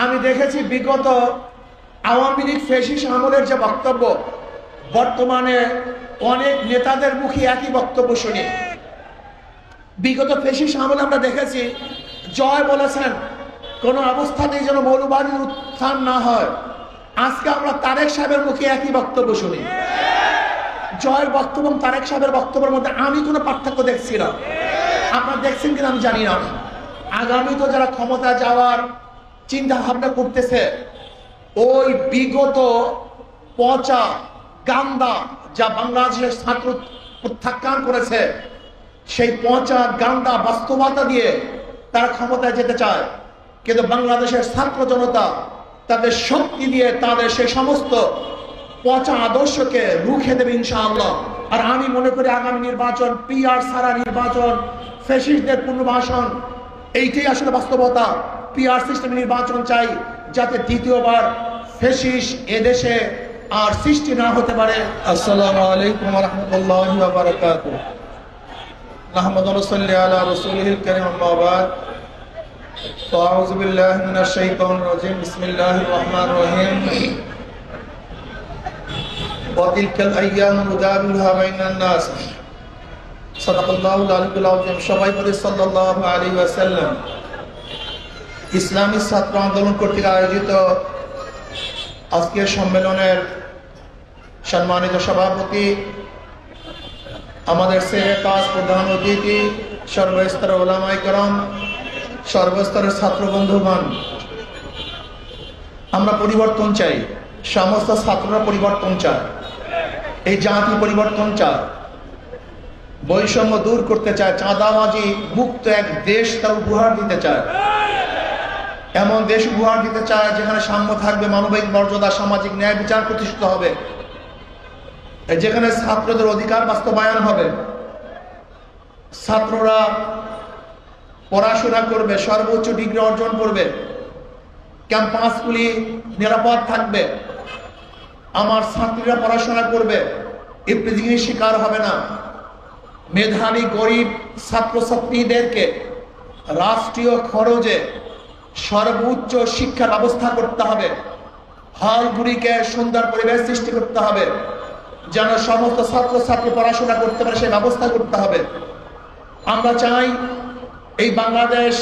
আমি দেখেছি বিগত আওয়ামী লীগ ফ্যাসিস্ট আমলের যে বক্তব্য, বর্তমানে অনেক নেতাদের মুখে একই বক্তব্য শুনি। বিগত ফ্যাসিস্ট আমলে আমরা দেখেছি জয় বলেছেন কোন অবস্থাতেই যেন মৌলবাদীর উত্থান না হয়। আজকে আমরা তারেক সাহেবের মুখে একই বক্তব্য শুনি। জয়ের বক্তব্য এবং তারেক সাহেবের বক্তব্যের মধ্যে আমি কোনো পার্থক্য দেখছি না। আপনারা দেখছেন কিনা আমি জানি না। আগামী তো যারা ক্ষমতা যাওয়ার চিন্তা ভাবনা করতেছে, ওই বিগত পচা গান্দা যা বাংলাদেশের ছাত্র প্রত্যাখ্যান করেছে, সেই পচা গান্দা বাস্তবতা দিয়ে তারা ক্ষমতায় যেতে চায়। কিন্তু বাংলাদেশের ছাত্র জনতা তাদের শক্তি দিয়ে তাদের সেই সমস্ত পচা আদর্শকে রুখে দেবে ইনশাআল্লাহ। আর আমি মনে করি আগামী নির্বাচন পিআর ছাড়া নির্বাচন, ফ্যাসিস্টদের পুনর্বাসন, এইটাই আসলে বাস্তবতা। পিআর সিস্টেম নির্বাচন চাই, যাতে দ্বিতীয়বার ফ্যাসিস্ট এদেশে আর সৃষ্টি না হতে পারে। আসসালামু আলাইকুম ওয়া রাহমাতুল্লাহি ওয়া বারাকাতুহু। নাহমাদু ওয়া নুসাল্লি আলা রাসূলিল কারীম, আম্মা বা'দ। আউযু বিল্লাহি মিনাশ শাইতানির রাজীম। বিসমিল্লাহির রহমানির রহিম। ওয়া তিলকাল আইয়ামু নুদাবিলুহা বাইনান নাস। সাদাকাল্লাহুল আলিয়্যুল আযীম। সবাই বলি সাল্লাল্লাহু আলাইহি ওয়াসাল্লাম। ইসলামী ছাত্র আন্দোলন কর্তৃক আয়োজিত আজকের সম্মেলনের সম্মানিত সভাপতি, আমাদের সেরেকাজ প্রধান অতিথি, সর্বস্তরের উলামায়ে কেরাম, সর্বস্তরের ছাত্র বন্ধুগণ, আমরা পরিবর্তন চাই। সমস্ত ছাত্ররা পরিবর্তন চায়, এই জাতি পরিবর্তন চায়, বৈষম্য দূর করতে চায়, চাঁদাবাজি মুক্ত এক দেশ তার উপহার দিতে চায়। এমন দেশ উপহার দিতে চায় যেখানে সাম্য থাকবে, মানবিক মর্যাদা, সামাজিক ন্যায় বিচার প্রতিষ্ঠিত হবে, যেখানে ছাত্রদের অধিকার বাস্তবায়ন হবে, ছাত্ররা পড়াশোনা করবে, সর্বোচ্চ ডিগ্রি অর্জন করবে, ক্যাম্পাসগুলি নিরাপদ থাকবে, আমার ছাত্রীরা পড়াশোনা করবে, ইফতিজিংয়ের শিকার হবে না। মেধাবী গরিব ছাত্রছাত্রীদেরকে রাষ্ট্রীয় খরচে সর্বোচ্চ শিক্ষা ব্যবস্থা করতে হবে। হলগুলিকে সুন্দর পরিবেশ সৃষ্টি করতে হবে, যেন সমস্ত ছাত্রছাত্রী পড়াশোনা করতে পারে, সেই ব্যবস্থা করতে হবে। আমরা চাই এই বাংলাদেশ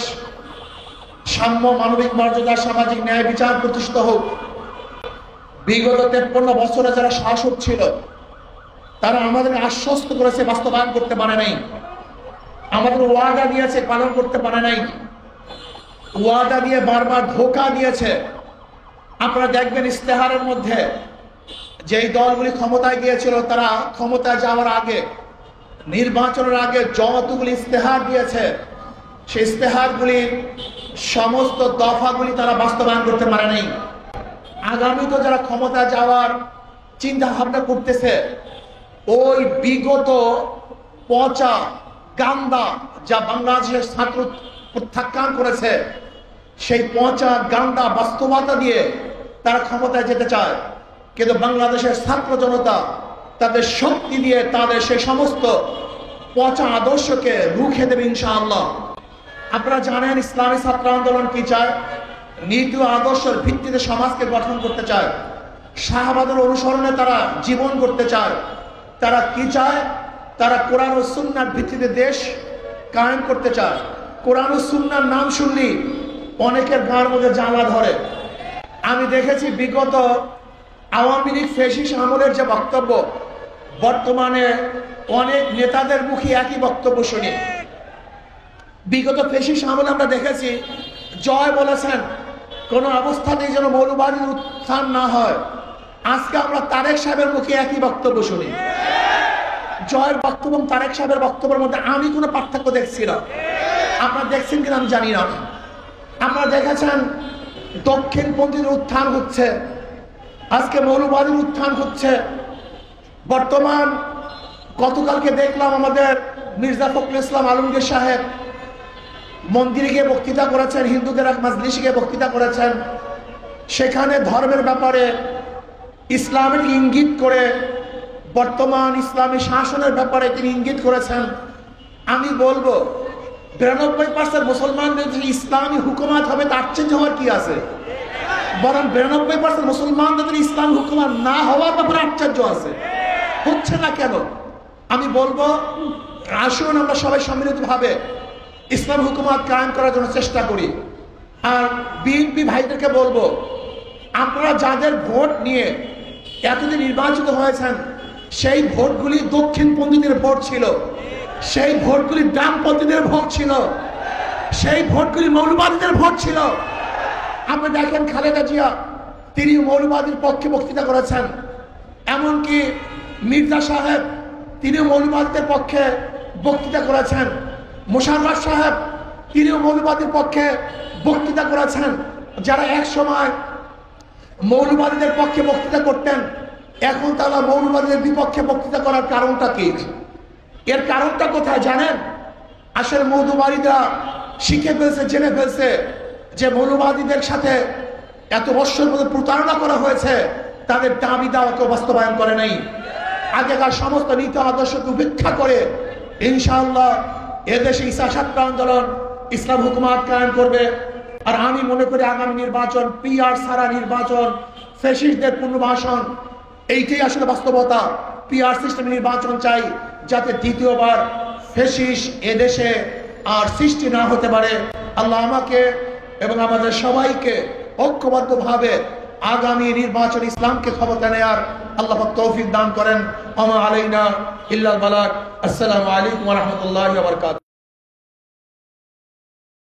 সাম্য, মানবিক মর্যাদা, সামাজিক ন্যায় বিচার প্রতিষ্ঠিত হোক। বিগত 53 বছরে যারা শাসক ছিল, তারা আমাদের আশ্বস্ত করেছে, বাস্তবায়ন করতে পারে নাই। আমাদের ওয়াদা দিয়েছে, পালন করতে পারে নাই। ওয়াদা দিয়ে বারবার ধোঁকা দিয়েছে। আপনারা দেখবেন ইস্তেহারের মধ্যে যেই দলগুলি ক্ষমতায় গিয়েছিল, তারা ক্ষমতায় যাওয়ার আগে, নির্বাচনের আগে যতগুলি ইস্তেহার দিয়েছে, সেই ইস্তেহারগুলির সমস্ত দফাগুলি তারা বাস্তবায়ন করতে পারে নাই। আগামী তো যারা ক্ষমতা যাওয়ার চিন্তা ভাবনা করতেছে, ওই বিগত পচা গান্দা যা বাংলাদেশের ছাত্র প্রত্যাখ্যান করেছে, সেই পচা গান্দা বাস্তবতা দিয়ে তারা ক্ষমতায় যেতে চায়। কিন্তু বাংলাদেশের ছাত্র জনতা তাদের শক্তি দিয়ে তাদের সেই সমস্ত পচা আদর্শকে রুখে দেবে ইনশাআল্লাহ। আপনারা জানেন ইসলামী ছাত্র আন্দোলন কি চায়? নীতি ও আদর্শের ভিত্তিতে সমাজকে গঠন করতে চায়, শাহবাদের অনুসরণে তারা জীবন করতে চায়। তারা কি চায়? তারা কোরআন ও সুন্নাহর ভিত্তিতে দেশ কায়েম করতে চায়। কোরআন ও সুন্নাহর নাম শুনলি অনেকের গাঁর মধ্যে জ্বালা ধরে। আমি দেখেছি বিগত আওয়ামী লীগ ফ্যাসিস্ট আমলের যে বক্তব্য, বর্তমানে অনেক নেতাদের মুখে একই বক্তব্য শুনি। বিগত ফ্যাসিস্ট আমলে আমরা দেখেছি জয় বলেছেন কোন অবস্থাতেই যেন মৌলবাদীর উত্থান না হয়। আজকে আমরা তারেক সাহেবের মুখে একই বক্তব্য শুনি। জয়ের বক্তব্য এবং তারেক সাহেবের বক্তব্যের মধ্যে আমি কোনো পার্থক্য দেখছি না। আপনারা দেখছেন কিনা আমি জানি না। আপনারা দেখেছেন দক্ষিণপন্থীদের উত্থান হচ্ছে, আজকে মৌলবাদীর উত্থান হচ্ছে। বর্তমান গতকালকে দেখলাম আমাদের মির্জা ফখরুল ইসলাম আলমগীর সাহেব মন্দিরে গিয়ে বক্তৃতা করেছেন, হিন্দুদের এক মাজলিসে গিয়ে বক্তৃতা করেছেন। সেখানে ধর্মের ব্যাপারে ইসলামের ইঙ্গিত করে, বর্তমান ইসলামী শাসনের ব্যাপারে তিনি ইঙ্গিত করেছেন। আমি বলবো 92% মুসলমানদের যে ইসলামী হুকুমাত হবে, তার চেঞ্জ হওয়ার কি আছে? বরং 92% মুসলমানদের ইসলাম হুকুমত না হওয়ার ব্যাপারে আশ্চর্য আছে। হচ্ছে না কেন? আমি বলবো, আসুন আমরা সবাই সম্মিলিতভাবে ইসলাম হুকুমত কায়েম করার জন্য চেষ্টা করি। আর বিএনপি ভাইদেরকে বলবো, আপনারা যাদের ভোট নিয়ে এতদিন নির্বাচিত হয়েছেন, সেই ভোটগুলি দক্ষিণপন্থীদের ভোট ছিল, সেই ভোটগুলি ডানপন্থীদের ভোট ছিল, সেই ভোটগুলি মৌলবাদীদের ভোট ছিল। আপনি দেখেন খালেদা জিয়া, তিনি মৌলবাদীর পক্ষে বক্তৃতা করেছেন। এমনকি মির্জা সাহেব, তিনিও মৌলবাদীদের পক্ষে বক্তৃতা করেছেন। মোশাররফ সাহেব, তিনিও মৌলবাদীর পক্ষে বক্তৃতা করেছেন। যারা এক সময় মৌলবাদীদের পক্ষে বক্তৃতা করতেন, এখন তারা মৌলবাদীদের বিপক্ষে বক্তৃতা করার কারণটা কি? এর কারণটা কোথায় জানেন? আসলে মৌলবাদীরা শিখে ফেলছে, জেনে ফেলছে যে মৌলবাদীদের সাথে এত বছর মধ্যে প্রতারণা করা হয়েছে, তাদের দাবি দাওয়াকে বাস্তবায়ন করে নাই। আগেকার সমস্ত নীতি আদর্শকে উপেক্ষা করে ইনশাআল্লাহ এদেশে ঈসা ছাত্র আন্দোলন ইসলাম হুকুমত কায়েম করবে। আর আমি মনে করি আগামী নির্বাচন পিআর ছাড়া নির্বাচন, ফ্যাসিস্টদের পুনর্বাসন, এইটাই আসলে বাস্তবতা। পিআর সিস্টেমে নির্বাচন চাই, যাতে দ্বিতীয়বার ফ্যাসিস্ট এদেশে আর সৃষ্টি না হতে পারে। আল্লাহ আমাকে এবং আমাদের সবাইকে ঐক্যবদ্ধভাবে আগামী নির্বাচন ইসলামকে ক্ষমতা নেয়ার আল্লাহ পাক তৌফিক দান করেন। আমা আলাইনা ইল্লাল বালাগ। আসসালামু আলাইকুম ওয়া রাহমাতুল্লাহি ওয়া বারাকাতুহু।